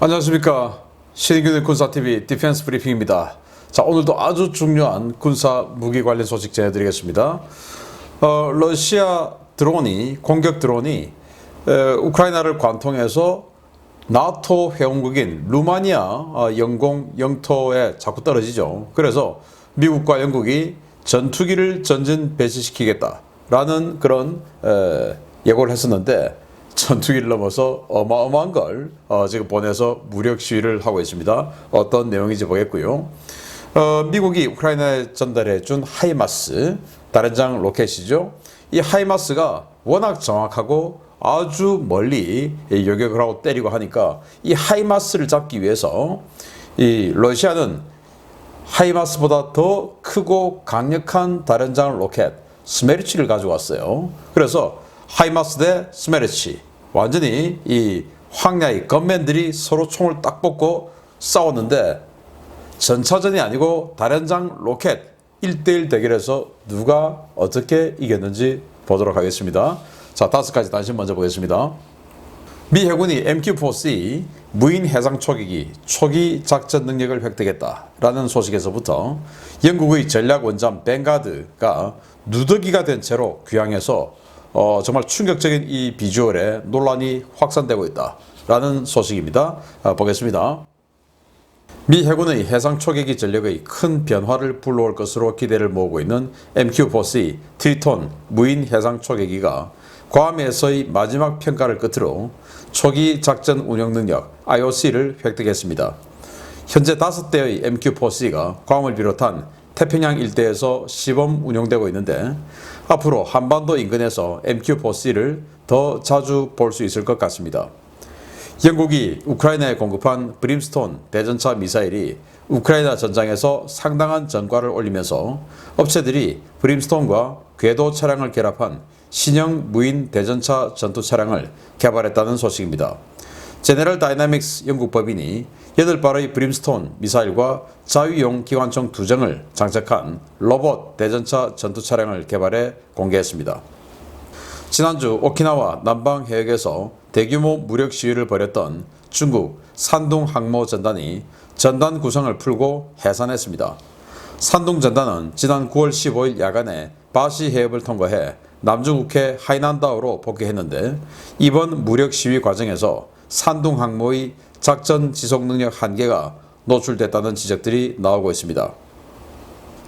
안녕하십니까. 신인균의 군사TV 디펜스 브리핑입니다. 자, 오늘도 아주 중요한 군사 무기 관련 소식 전해드리겠습니다. 러시아 드론이, 공격 드론이 우크라이나를 관통해서 나토 회원국인 루마니아 영공 영토에 자꾸 떨어지죠. 그래서 미국과 영국이 전투기를 전진 배치시키겠다라는 그런 예고를 했었는데, 전투기를 넘어서 어마어마한 걸 지금 보내서 무력 시위를 하고 있습니다. 어떤 내용인지 보겠고요. 미국이 우크라이나에 전달해 준 하이마스 다련장 로켓이죠. 이 하이마스가 워낙 정확하고 아주 멀리 요격을 하고 때리고 하니까 이 하이마스를 잡기 위해서 이 러시아는 하이마스보다 더 크고 강력한 다련장 로켓 스메르치를 가져왔어요. 그래서 하이마스 대 스메르치, 완전히 이 황야의 건맨들이 서로 총을 딱 뽑고 싸웠는데, 전차전이 아니고 다련장 로켓 1대1 대결에서 누가 어떻게 이겼는지 보도록 하겠습니다. 자, 5가지 단신 먼저 보겠습니다. 미 해군이 MQ-4C 무인 해상 초계기 초기 작전 능력을 획득했다라는 소식에서부터 영국의 전략 원잠 뱅가드가 누더기가 된 채로 귀향해서 정말 충격적인 이 비주얼에 논란이 확산되고 있다라는 소식입니다. 보겠습니다. 미 해군의 해상 초계기 전력의 큰 변화를 불러올 것으로 기대를 모으고 있는 MQ-4C 트리톤 무인 해상 초계기가 괌에서의 마지막 평가를 끝으로 초기 작전 운영 능력 IOC를 획득했습니다. 현재 5대의 MQ-4C가 괌을 비롯한 태평양 일대에서 시범 운용되고 있는데, 앞으로 한반도 인근에서 MQ-4C를 더 자주 볼 수 있을 것 같습니다. 영국이 우크라이나에 공급한 브림스톤 대전차 미사일이 우크라이나 전장에서 상당한 전과를 올리면서 업체들이 브림스톤과 궤도 차량을 결합한 신형 무인 대전차 전투 차량을 개발했다는 소식입니다. 제네럴 다이나믹스 영국 법인이 8발의 브림스톤 미사일과 자위용 기관총 2정을 장착한 로봇 대전차 전투 차량을 개발해 공개했습니다. 지난주 오키나와 남방 해역에서 대규모 무력 시위를 벌였던 중국 산둥 항모 전단이 전단 구성을 풀고 해산했습니다. 산둥 전단은 지난 9월 15일 야간에 바시 해협을 통과해 남중국해 하이난다오로 복귀했는데, 이번 무력 시위 과정에서 산둥 항모의 작전 지속 능력 한계가 노출됐다는 지적들이 나오고 있습니다.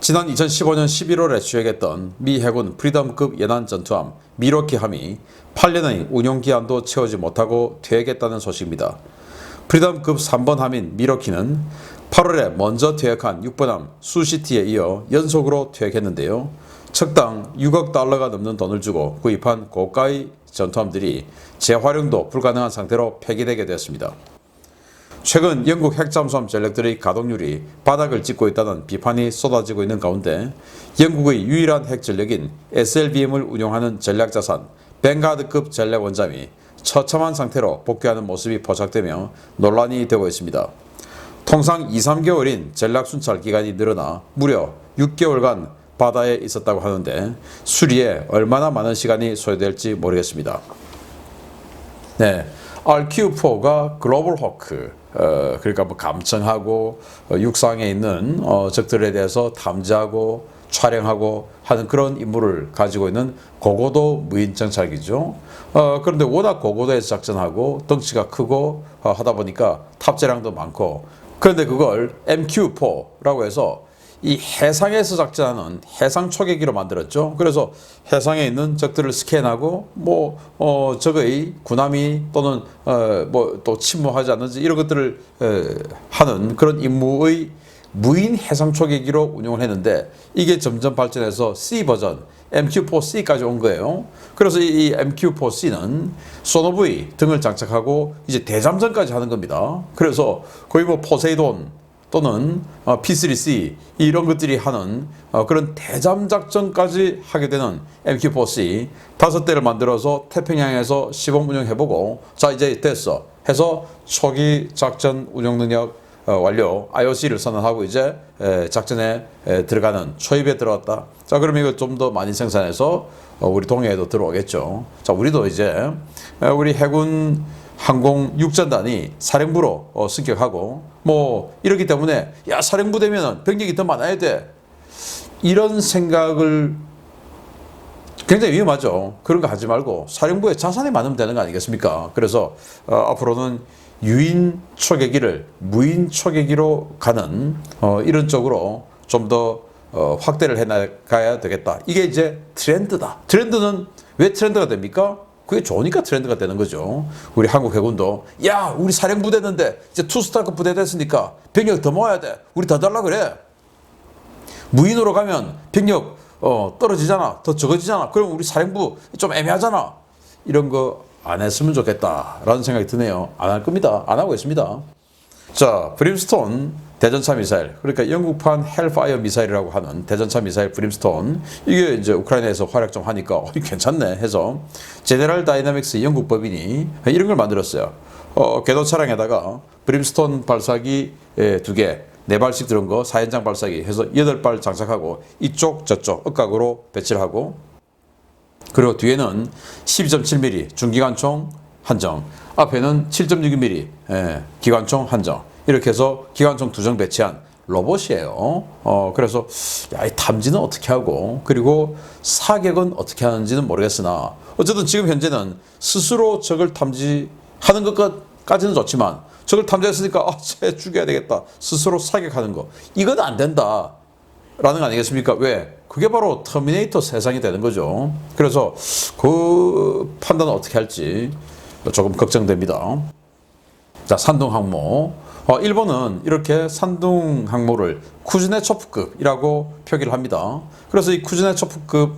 지난 2015년 11월에 취획했던 미 해군 프리덤급 연안 전투함 미로키함이 8년의 운용 기한도 채우지 못하고 퇴역했다는 소식입니다. 프리덤급 3번 함인 미로키는 8월에 먼저 퇴역한 6번함 수시티에 이어 연속으로 퇴역했는데요. 척당 6억 달러가 넘는 돈을 주고 구입한 고가의 전투함들이 재활용도 불가능한 상태로 폐기되게 되었습니다. 최근 영국 핵잠수함 전력들의 가동률이 바닥을 찍고 있다는 비판이 쏟아지고 있는 가운데, 영국의 유일한 핵전력인 SLBM을 운용하는 전략자산 뱅가드급 전략 원잠이 처참한 상태로 복귀하는 모습이 포착되며 논란이 되고 있습니다. 통상 2-3개월인 전략 순찰 기간이 늘어나 무려 6개월간 바다에 있었다고 하는데, 수리에 얼마나 많은 시간이 소요될지 모르겠습니다. 네, RQ-4가 글로벌 호크, 그러니까 뭐 감청하고 육상에 있는 적들에 대해서 탐지하고 촬영하고 하는 그런 임무를 가지고 있는 고고도 무인 정찰기죠. 그런데 워낙 고고도에서 작전하고 덩치가 크고 하다 보니까 탑재량도 많고, 그런데 그걸 MQ-4라고 해서 이 해상에서 작전하는 해상 초계기로 만들었죠. 그래서 해상에 있는 적들을 스캔하고 적의 군함이 또는 또 침몰하지 않는지 이런 것들을 하는 그런 임무의 무인 해상 초계기로 운용을 했는데, 이게 점점 발전해서 C 버전 MQ-4C까지 온 거예요. 그래서 이 MQ-4C는 소노부이 등을 장착하고 이제 대잠전까지 하는 겁니다. 그래서 거의 포세이돈 또는 P3C 이런 것들이 하는 그런 대잠 작전까지 하게 되는 MQ-4C 5대를 만들어서 태평양에서 시범 운영해보고, 자 이제 됐어 해서 초기 작전 운영 능력 완료 IOC를 선언하고 이제 작전에 들어가는 초입에 들어갔다. 자 그러면 이거 좀 더 많이 생산해서 우리 동해에도 들어오겠죠. 자 우리도 이제 우리 해군 항공 육전단이 사령부로 승격하고 뭐 이렇기 때문에 야 사령부 되면 병력이 더 많아야 돼. 이런 생각을 굉장히 위험하죠. 그런 거 하지 말고 사령부에 자산이 많으면 되는 거 아니겠습니까? 그래서 앞으로는 유인 초계기를 무인 초계기로 가는 이런 쪽으로 좀 더 확대를 해나가야 되겠다. 이게 이제 트렌드다. 트렌드는 왜 트렌드가 됩니까? 그게 좋으니까 트렌드가 되는 거죠. 우리 한국 해군도 야 우리 사령부 됐는데 이제 투스타급 부대 됐으니까 병력 더 모아야 돼. 우리 더 달라 그래. 무인으로 가면 병력 떨어지잖아. 더 적어지잖아. 그럼 우리 사령부 좀 애매하잖아. 이런 거 안 했으면 좋겠다라는 생각이 드네요. 안 할 겁니다. 안 하고 있습니다. 자, 브림스톤 대전차 미사일, 그러니까 영국판 헬파이어 미사일이라고 하는 대전차 미사일 브림스톤, 이게 이제 우크라이나에서 활약 좀 하니까 괜찮네 해서 제네럴 다이나믹스 영국 법인이 이런 걸 만들었어요. 궤도 차량에다가 브림스톤 발사기 2개, 4발씩 들은 거 4연장 발사기 해서 8발 장착하고 이쪽 저쪽 억각으로 배치를 하고, 그리고 뒤에는 12.7mm 중기관총 한정, 앞에는 7.6mm 기관총 한정, 이렇게 해서 기관총 2정 배치한 로봇이에요. 그래서 야, 이 탐지는 어떻게 하고 그리고 사격은 어떻게 하는지는 모르겠으나 어쨌든 지금 현재는 스스로 적을 탐지하는 것까지는 좋지만 적을 탐지했으니까 쟤 죽여야 되겠다 스스로 사격하는 거, 이건 안 된다 라는 거 아니겠습니까? 왜? 그게 바로 터미네이터 세상이 되는 거죠. 그래서 그 판단은 어떻게 할지 조금 걱정됩니다. 자, 산둥항모. 일본은 이렇게 산둥항모를 쿠즈네초프급이라고 표기를 합니다. 그래서 이 쿠즈네초프급,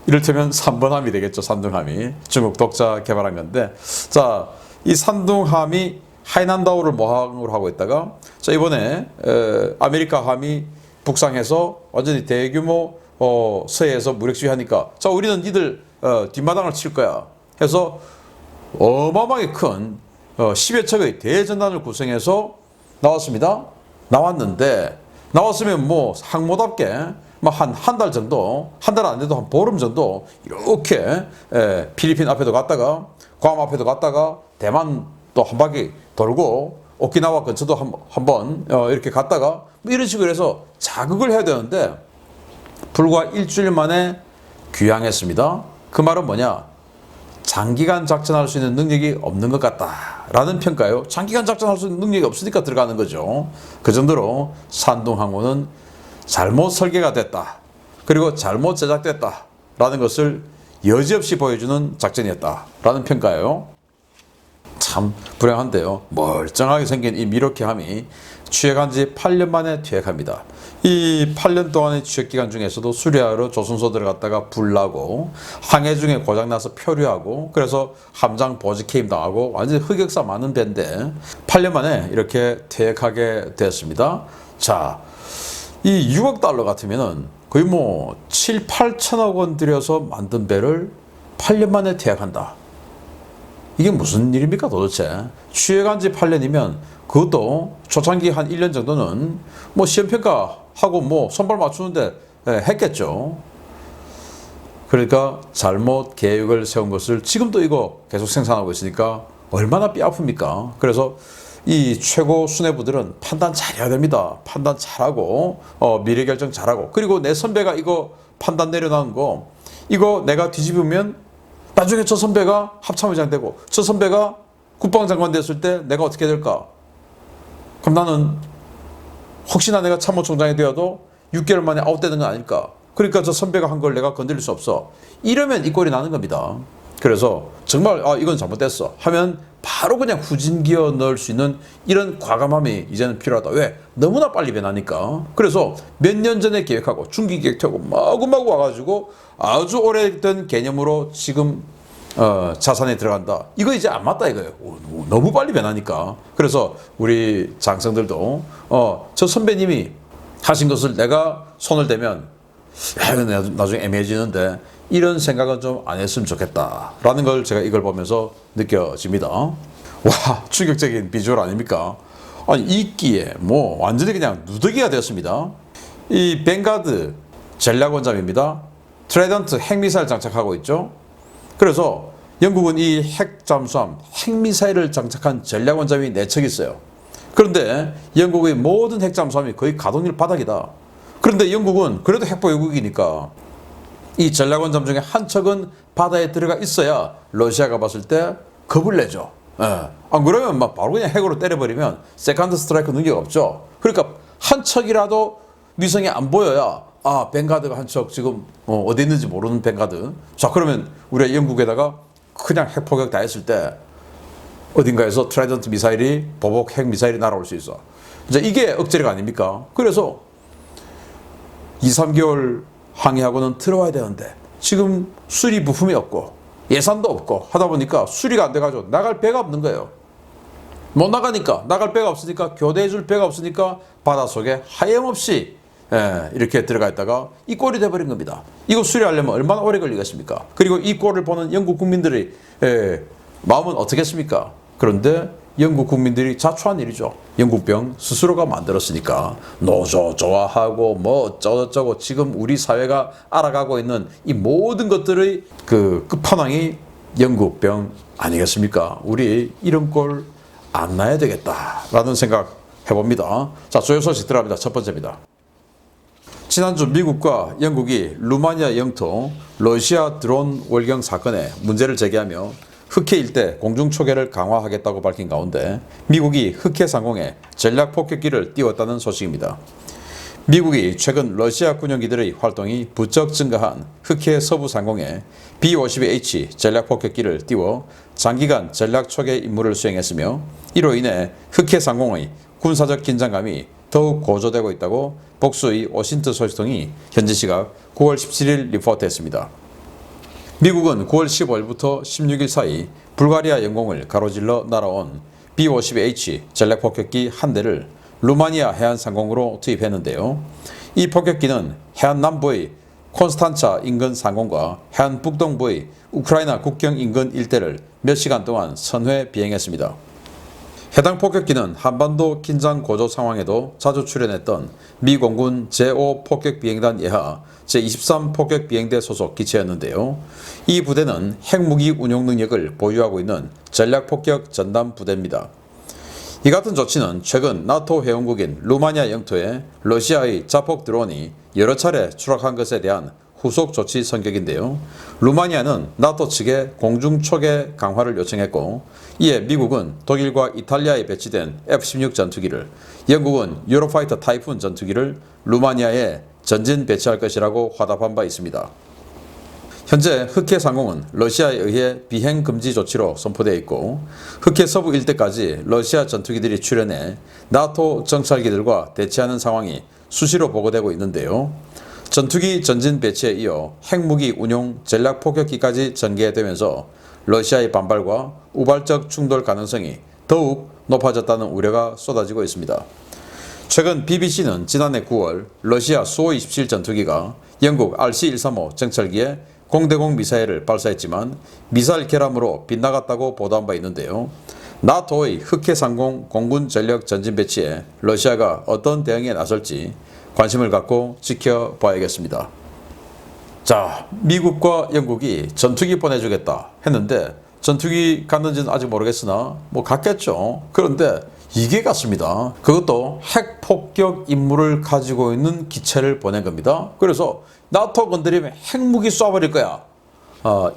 이를테면 3번 함이 되겠죠. 산둥함이 중국 독자 개발한 건데, 자, 이 산둥함이 하이난다오를 모항으로 하고 있다가, 자, 이번에 아메리카함이 북상해서 완전히 대규모 서해에서 무력시위하니까, 자, 우리는 니들 뒷마당을 칠 거야 해서 어마어마하게 큰 10여 척의 대전단을 구성해서 나왔습니다. 나왔는데, 나왔으면 뭐 항모답게 한 달 정도, 한 달 안 돼도 한 보름 정도 이렇게 필리핀 앞에도 갔다가 괌 앞에도 갔다가 대만 또 한 바퀴 돌고 오키나와 근처도 한번 이렇게 갔다가 뭐 이런 식으로 해서 자극을 해야 되는데 불과 일주일 만에 귀향했습니다. 그 말은 뭐냐? 장기간 작전할 수 있는 능력이 없는 것 같다라는 평가요. 장기간 작전할 수 있는 능력이 없으니까 들어가는 거죠. 그 정도로 산둥항모는 잘못 설계가 됐다, 그리고 잘못 제작됐다라는 것을 여지없이 보여주는 작전이었다라는 평가예요. 참 불행한데요. 멀쩡하게 생긴 이 미로키함이 취획한 지 8년 만에 퇴역합니다. 이 8년 동안의 취역기간 중에서도 수리하러 조선소 들어갔다가 불나고, 항해 중에 고장나서 표류하고, 그래서 함장 보직해임 당하고 완전히 흑역사 많은 배인데 8년 만에 이렇게 퇴역하게 되었습니다. 자, 이 6억 달러 같으면은 거의 뭐 7, 8천억 원 들여서 만든 배를 8년 만에 퇴역한다. 이게 무슨 일입니까 도대체? 취획한 지 8년이면 그것도 초창기 한 1년 정도는 뭐 시험평가하고 뭐 손발 맞추는데 했겠죠. 그러니까 잘못 계획을 세운 것을 지금도 이거 계속 생산하고 있으니까 얼마나 뼈 아픕니까? 그래서 이 최고 수뇌부들은 판단 잘해야 됩니다. 판단 잘하고 미래 결정 잘하고, 그리고 내 선배가 이거 판단 내려놓은 거 이거 내가 뒤집으면 나중에 저 선배가 합참의장 되고 저 선배가 국방장관 됐을 때 내가 어떻게 될까? 그럼 나는 혹시나 내가 참모총장이 되어도 6개월 만에 아웃되는 건 아닐까? 그러니까 저 선배가 한 걸 내가 건드릴 수 없어. 이러면 이 꼴이 나는 겁니다. 그래서 정말 이건 잘못됐어 하면 바로 그냥 후진기어 넣을 수 있는 이런 과감함이 이제는 필요하다. 왜? 너무나 빨리 변하니까. 그래서 몇 년 전에 계획하고 중기 계획하고 마구마구 와가지고 아주 오래된 개념으로 지금 자산에 들어간다. 이거 이제 안 맞다 이거예요. 너무 빨리 변하니까. 그래서 우리 장성들도 저 선배님이 하신 것을 내가 손을 대면 나중에 애매해지는데 이런 생각은 좀 안 했으면 좋겠다라는 걸 제가 이걸 보면서 느껴집니다. 와, 충격적인 비주얼 아닙니까? 아니, 이끼에 뭐 완전히 그냥 누더기가 되었습니다. 이 뱅가드 전략원잠입니다. 트레던트 핵미사일 장착하고 있죠. 그래서 영국은 이 핵잠수함, 핵미사일을 장착한 전략원잠이 4척 있어요. 그런데 영국의 모든 핵잠수함이 거의 가동률 바닥이다. 그런데 영국은 그래도 핵보유국이니까 이 전략원잠 중에 한 척은 바다에 들어가 있어야 러시아가 봤을 때 겁을 내죠. 예. 안 그러면 막 바로 그냥 핵으로 때려버리면 세컨드 스트라이크 능력 없죠. 그러니까 한 척이라도 위성에 안 보여야 뱅가드가 한 척 지금 어디 있는지 모르는 뱅가드. 자, 그러면 우리가 영국에다가 그냥 핵포격 다 했을 때 어딘가에서 트라이던트 미사일이 보복 핵 미사일이 날아올 수 있어. 이제 이게 억제력 아닙니까? 그래서 2, 3개월 항해하고는 들어와야 되는데 지금 수리 부품이 없고 예산도 없고 하다 보니까 수리가 안 돼가지고 나갈 배가 없는 거예요. 못 나가니까, 나갈 배가 없으니까, 교대해 줄 배가 없으니까 바닷속에 하염없이 이렇게 들어가 있다가 이 꼴이 돼버린 겁니다. 이거 수리하려면 얼마나 오래 걸리겠습니까? 그리고 이 꼴을 보는 영국 국민들의 마음은 어떻겠습니까? 그런데 영국 국민들이 자초한 일이죠. 영국병 스스로가 만들었으니까 노조 좋아하고 뭐 어쩌고저쩌고 지금 우리 사회가 알아가고 있는 이 모든 것들의 그 끝판왕이 영국병 아니겠습니까? 우리 이런 꼴 안 나야 되겠다라는 생각 해봅니다. 자, 주요 소식 들어갑니다. 첫 번째입니다. 지난주 미국과 영국이 루마니아 영토 러시아 드론 월경 사건에 문제를 제기하며 흑해 일대 공중 초계를 강화하겠다고 밝힌 가운데 미국이 흑해 상공에 전략 폭격기를 띄웠다는 소식입니다. 미국이 최근 러시아 군용기들의 활동이 부쩍 증가한 흑해 서부 상공에 B-52H 전략 폭격기를 띄워 장기간 전략 초계 임무를 수행했으며 이로 인해 흑해 상공의 군사적 긴장감이 더욱 고조되고 있다고 복수의 워싱턴 소식통이 현지 시각 9월 17일 리포트했습니다. 미국은 9월 15일부터 16일 사이 불가리아 영공을 가로질러 날아온 B-52H 전략 폭격기 한 대를 루마니아 해안 상공으로 투입했는데요. 이 폭격기는 해안 남부의 콘스탄차 인근 상공과 해안 북동부의 우크라이나 국경 인근 일대를 몇 시간 동안 선회 비행했습니다. 해당 폭격기는 한반도 긴장 고조 상황에도 자주 출연했던 미 공군 제5 폭격비행단 예하 제23 폭격비행대 소속 기체였는데요. 이 부대는 핵무기 운용 능력을 보유하고 있는 전략폭격 전담 부대입니다. 이 같은 조치는 최근 나토 회원국인 루마니아 영토에 러시아의 자폭 드론이 여러 차례 추락한 것에 대한 후속 조치 성격인데요. 루마니아는 나토 측에 공중 초계 강화를 요청했고 이에 미국은 독일과 이탈리아에 배치된 F-16 전투기를, 영국은 유로파이터 타이푼 전투기를 루마니아에 전진 배치할 것이라고 화답한 바 있습니다. 현재 흑해 상공은 러시아에 의해 비행 금지 조치로 선포되어 있고 흑해 서부 일대까지 러시아 전투기들이 출현해 나토 정찰기들과 대치하는 상황이 수시로 보고되고 있는데요. 전투기 전진 배치에 이어 핵무기 운용 전략 폭격기까지 전개되면서 러시아의 반발과 우발적 충돌 가능성이 더욱 높아졌다는 우려가 쏟아지고 있습니다. 최근 BBC는 지난해 9월 러시아 수-27 전투기가 영국 RC-135 정찰기에 공대공 미사일을 발사했지만 미사일 결함으로 빗나갔다고 보도한 바 있는데요. 나토의 흑해 상공 공군 전력 전진 배치에 러시아가 어떤 대응에 나설지 관심을 갖고 지켜봐야겠습니다. 자, 미국과 영국이 전투기 보내주겠다 했는데 전투기 갔는지는 아직 모르겠으나 뭐 갔겠죠. 그런데 이게 갔습니다. 그것도 핵폭격 임무를 가지고 있는 기체를 보낸 겁니다. 그래서 나토 건드리면 핵무기 쏴버릴 거야.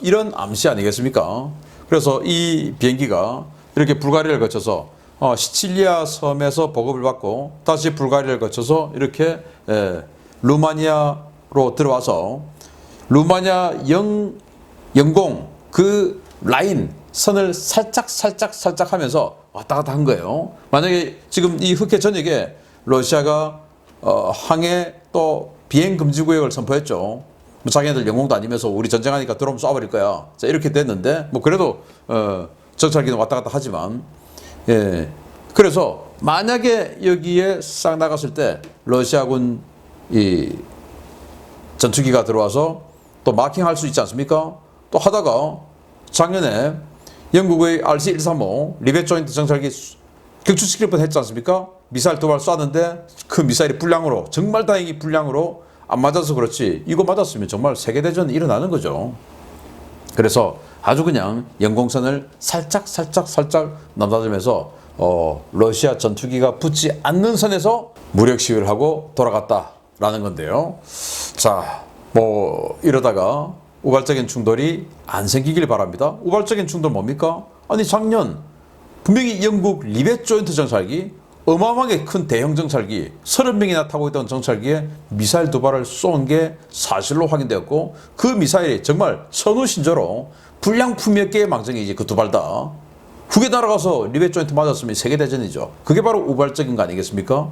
이런 암시 아니겠습니까? 그래서 이 비행기가 이렇게 불가리아를 거쳐서 시칠리아 섬에서 보급을 받고 다시 불가리아를 거쳐서 이렇게 루마니아로 들어와서 루마니아 영공 그 라인 선을 살짝 하면서 왔다 갔다 한 거예요. 만약에 지금 이 흑해 전역에 러시아가 항해 또 비행 금지 구역을 선포했죠. 뭐 자기네들 영공도 아니면서 우리 전쟁하니까 드론 쏴버릴 거야. 자, 이렇게 됐는데 뭐 그래도 정찰기는 왔다 갔다 하지만 그래서 만약에 여기에 싹 나갔을 때 러시아군 이 전투기가 들어와서 또 마킹할 수 있지 않습니까? 또 하다가 작년에 영국의 RC-135 리벳 조인트 정찰기 격추시킬 뻔 했지 않습니까? 미사일 2발 쐈는데 그 미사일이 불량으로, 정말 다행히 불량으로 안 맞아서 그렇지 이거 맞았으면 정말 세계대전이 일어나는 거죠. 그래서 아주 그냥 연공선을 살짝 넘나들면서 러시아 전투기가 붙지 않는 선에서 무력 시위를 하고 돌아갔다라는 건데요. 자, 뭐 이러다가 우발적인 충돌이 안 생기길 바랍니다. 우발적인 충돌 뭡니까? 아니 작년 분명히 영국 리벳 조인트 정찰기, 어마어마하게 큰 대형 정찰기 30명이나 타고 있던 정찰기에 미사일 2발을 쏜 게 사실로 확인되었고, 그 미사일이 정말 천우신조로 불량품 몇 개의 망정이지. 그 2발 다 후계 날아가서 리벳 조인트 맞았으면 세계대전이죠. 그게 바로 우발적인 거 아니겠습니까?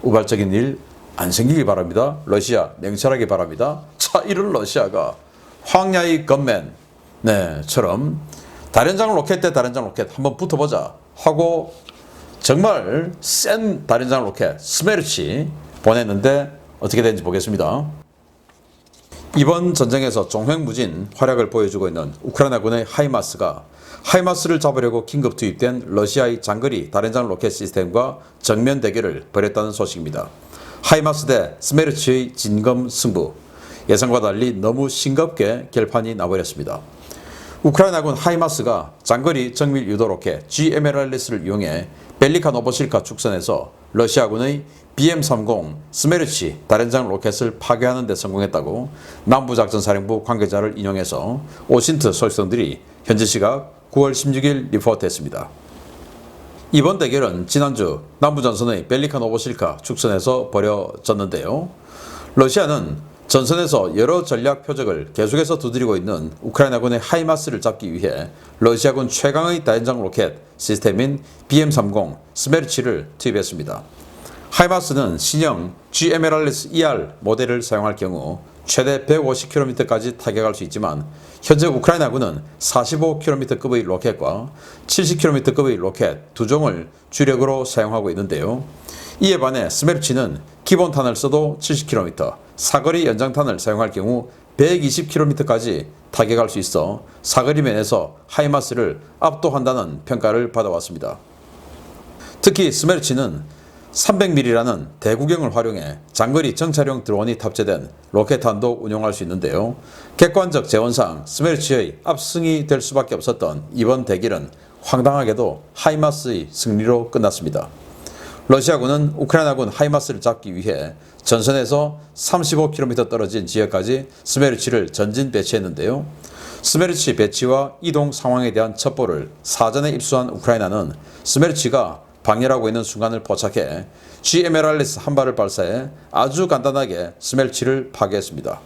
우발적인 일 안 생기길 바랍니다. 러시아 냉철하게 바랍니다. 자, 이런 러시아가 황야의 건맨 처럼 다련장 로켓 대 다련장 로켓 한번 붙어보자 하고 정말 센 다련장 로켓 스메르치 보냈는데 어떻게 되는지 보겠습니다. 이번 전쟁에서 종횡무진 활약을 보여주고 있는 우크라이나군의 하이마스가 하이마스를 잡으려고 긴급 투입된 러시아의 장거리 다련장 로켓 시스템과 정면 대결을 벌였다는 소식입니다. 하이마스 대 스메르치의 진검 승부, 예상과 달리 너무 싱겁게 결판이 나버렸습니다. 우크라이나군 하이마스가 장거리 정밀 유도 로켓 GMLRS를 이용해 벨리카 노보실카 축선에서 러시아군의 BM-30 스메르치 다련장 로켓을 파괴하는 데 성공했다고 남부작전사령부 관계자를 인용해서 오신트 소식통들이 현지 시각 9월 16일 리포트했습니다. 이번 대결은 지난주 남부전선의 벨리카 노보실카 축선에서 벌어졌는데요. 러시아는 전선에서 여러 전략 표적을 계속해서 두드리고 있는 우크라이나군의 하이마스를 잡기 위해 러시아군 최강의 다연장 로켓 시스템인 BM-30 스메르치를 투입했습니다. 하이마스는 신형 GMLRS-ER 모델을 사용할 경우 최대 150km까지 타격할 수 있지만, 현재 우크라이나군은 45km급의 로켓과 70km급의 로켓 두 종을 주력으로 사용하고 있는데요. 이에 반해 스메르치는 기본탄을 써도 70km, 사거리 연장탄을 사용할 경우 120km까지 타격할 수 있어 사거리 면에서 하이마스를 압도한다는 평가를 받아왔습니다. 특히 스메르치는 300mm라는 대구경을 활용해 장거리 정찰용 드론이 탑재된 로켓탄도 운용할 수 있는데요. 객관적 재원상 스메르치의 압승이 될 수밖에 없었던 이번 대결은 황당하게도 하이마스의 승리로 끝났습니다. 러시아군은 우크라이나군 하이마스를 잡기 위해 전선에서 35km 떨어진 지역까지 스메르치를 전진 배치했는데요. 스메르치 배치와 이동 상황에 대한 첩보를 사전에 입수한 우크라이나는 스메르치가 방열하고 있는 순간을 포착해 GMLRS 한 발을 발사해 아주 간단하게 스메르치를 파괴했습니다.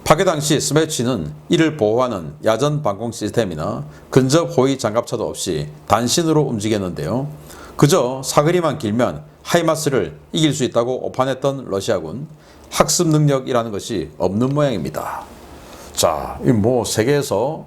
파괴 당시 스메르치는 이를 보호하는 야전 방공 시스템이나 근접 호위 장갑차도 없이 단신으로 움직였는데요. 그저 사거리만 길면 하이마스를 이길 수 있다고 오판했던 러시아군, 학습 능력이라는 것이 없는 모양입니다. 자, 뭐 세계에서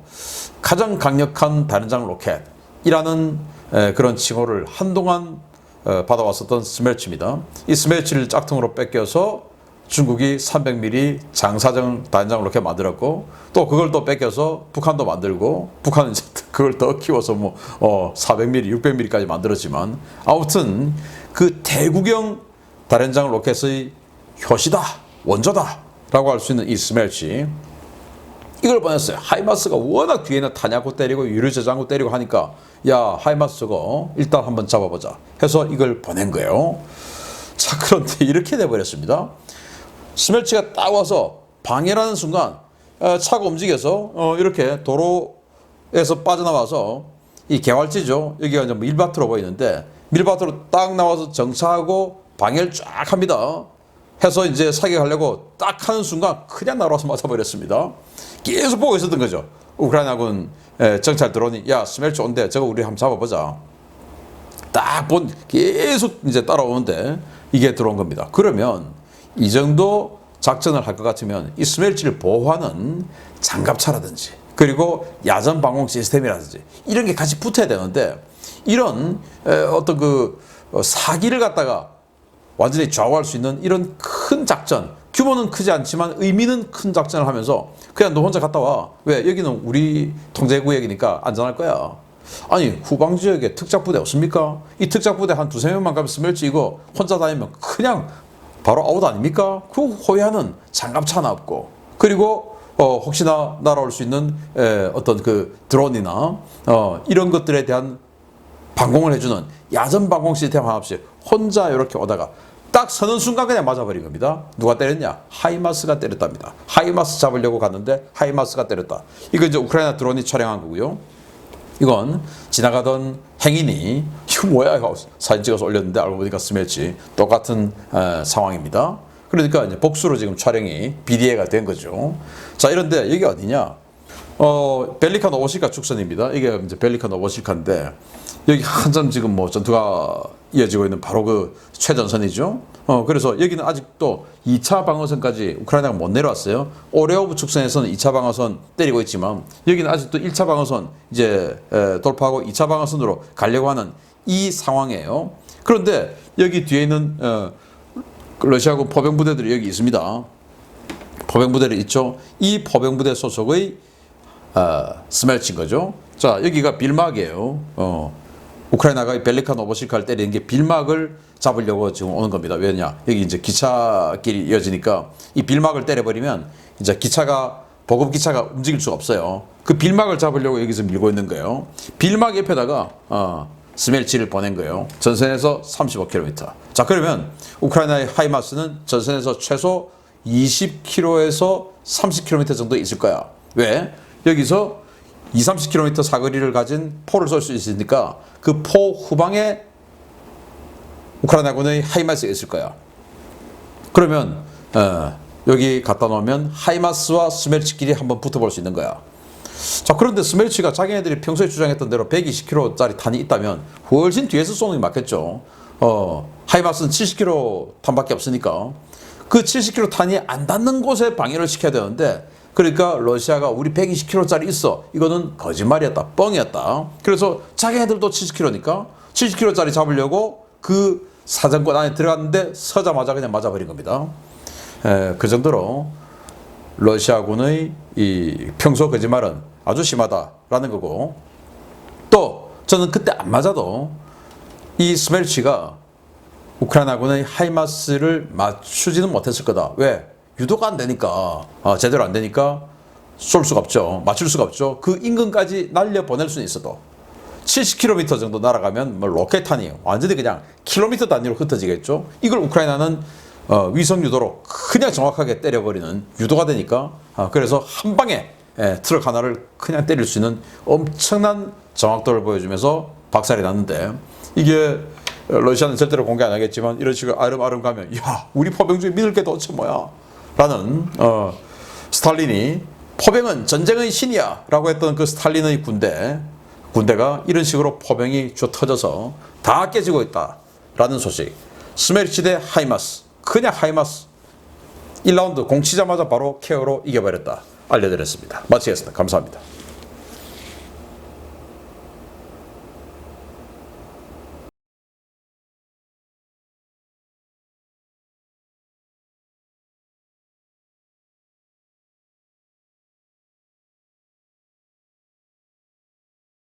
가장 강력한 다련장 로켓이라는 그런 칭호를 한동안 받아왔었던 스메르치입니다. 이 스메르치를 짝퉁으로 뺏겨서 중국이 300mm 장사정 다련장 로켓 만들었고, 또 그걸 또 뺏겨서 북한도 만들고, 북한은 그걸 더 키워서 400mm, 600mm까지 만들었지만, 아무튼 그 대구경 다련장 로켓의 효시다, 원조다 라고 할 수 있는 이 스메르치, 이걸 보냈어요. 하이마스가 워낙 뒤에는 탄약고 때리고 유류저장고 때리고 하니까, 야, 하이마스 저거 일단 한번 잡아보자 해서 이걸 보낸 거예요. 자, 그런데 이렇게 돼버렸습니다. 스메르치가 딱 와서 방해하는 순간 차가 움직여서 이렇게 도로에서 빠져나와서, 이 개활지죠, 여기가 이제 밀밭으로 보이는데 밀밭으로 딱 나와서 정차하고 방해를 쫙 합니다. 해서 이제 사격하려고 딱 하는 순간 그냥 날아와서 맞아버렸습니다. 계속 보고 있었던 거죠. 우크라이나군 정찰 드론이, 야, 스메르치 온대, 저거 우리 한번 잡아보자. 딱 계속 이제 따라오는데 이게 들어온 겁니다. 그러면 이 정도 작전을 할 것 같으면 이 스메르치를 보호하는 장갑차라든지 그리고 야전 방공 시스템이라든지 이런 게 같이 붙어야 되는데, 이런 어떤 그 사기를 갖다가 완전히 좌우할 수 있는 이런 큰 작전, 규모는 크지 않지만 의미는 큰 작전을 하면서 그냥 너 혼자 갔다 와. 왜? 여기는 우리 통제구역이니까 안전할 거야. 아니, 후방 지역에 특작부대 없습니까? 이 특작부대 한 2-3명만 가면 스멜치 이거 혼자 다니면 그냥 바로 아웃 아닙니까? 그 호위하는 장갑차 하나 없고, 그리고 혹시나 날아올 수 있는 어떤 그 드론이나 이런 것들에 대한 방공을 해주는 야전 방공 시스템 하나 없이 혼자 이렇게 오다가 딱 서는 순간 그냥 맞아버린 겁니다. 누가 때렸냐? 하이마스가 때렸답니다. 하이마스 잡으려고 갔는데 하이마스가 때렸다. 이거 이제 우크라이나 드론이 촬영한 거고요. 이건 지나가던 행인이 이거 뭐야? 이거 사진 찍어서 올렸는데 알고 보니까 스멜치 똑같은 상황입니다. 그러니까 이제 복수로 지금 촬영이 비디에가 된 거죠. 자, 이런데 여기 어디냐? 벨리카 노보실카 축선입니다. 이게 이제 벨리카 노보실카인데 여기 한참 지금 뭐 전투가 이어지고 있는 바로 그 최전선이죠. 그래서 여기는 아직도 2차 방어선까지 우크라이나가 못 내려왔어요. 오레오브 축선에서는 2차 방어선 때리고 있지만 여기는 아직도 1차 방어선 이제 돌파하고 2차 방어선으로 가려고 하는 이 상황이에요. 그런데 여기 뒤에 있는 러시아군 포병부대들이 여기 있습니다. 포병부대를 있죠. 이 포병부대 소속의 스멜치인 거죠. 자, 여기가 빌막이에요. 우크라이나가 벨리카 노보실카를 때리는 게 빌막을 잡으려고 지금 오는 겁니다. 왜냐? 여기 이제 기차길이 이어지니까 이 빌막을 때려버리면 이제 보급 기차가 움직일 수가 없어요. 그 빌막을 잡으려고 여기서 밀고 있는 거예요. 빌막 옆에다가 스멜치를 보낸 거예요. 전선에서 35km. 자, 그러면 우크라이나의 하이마스는 전선에서 최소 20km에서 30km 정도 있을 거야. 왜? 여기서 20-30km 사거리를 가진 포를 쏠 수 있으니까 그 포 후방에 우크라이나군의 하이마스가 있을 거야. 그러면 여기 갖다 놓으면 하이마스와 스멜치끼리 한번 붙어볼 수 있는 거야. 자, 그런데 스멜치가 자기네들이 평소에 주장했던 대로 120km짜리 탄이 있다면 훨씬 뒤에서 쏘는 게 맞겠죠. 하이마스는 70km 탄밖에 없으니까 그 70km 탄이 안 닿는 곳에 방해를 시켜야 되는데, 그러니까 러시아가 우리 120km짜리 있어, 이거는 거짓말이었다, 뻥이었다. 그래서 자기네들도 70km니까 70km짜리 잡으려고 그 사정권 안에 들어갔는데 서자마자 그냥 맞아버린 겁니다. 그 정도로 러시아군의 이 평소 거짓말은 아주 심하다라는 거고, 또 저는 그때 안 맞아도 이 스멜치가 우크라이나군의 하이마스를 맞추지는 못했을 거다. 왜? 유도가 안 되니까, 제대로 안 되니까 쏠 수가 없죠. 맞출 수가 없죠. 그 인근까지 날려보낼 수는 있어도 70km 정도 날아가면 뭐 로켓탄이 완전히 그냥 킬로미터 단위로 흩어지겠죠. 이걸 우크라이나는 위성 유도로 그냥 정확하게 때려버리는 유도가 되니까, 그래서 한 방에 트럭 하나를 그냥 때릴 수 있는 엄청난 정확도를 보여주면서 박살이 났는데, 이게 러시아는 절대로 공개 안 하겠지만 이런 식으로 아름아름 가면 야, 우리 포병 중에 믿을 게 도대체 뭐야? 라는 스탈린이 포병은 전쟁의 신이야 라고 했던 그 스탈린의 군대가 이런 식으로 포병이 쭉 터져서 다 깨지고 있다 라는 소식. 스멜치 대 하이마스, 그냥 하이마스 1라운드 공 치자마자 바로 KO로 이겨버렸다 알려드렸습니다. 마치겠습니다. 감사합니다.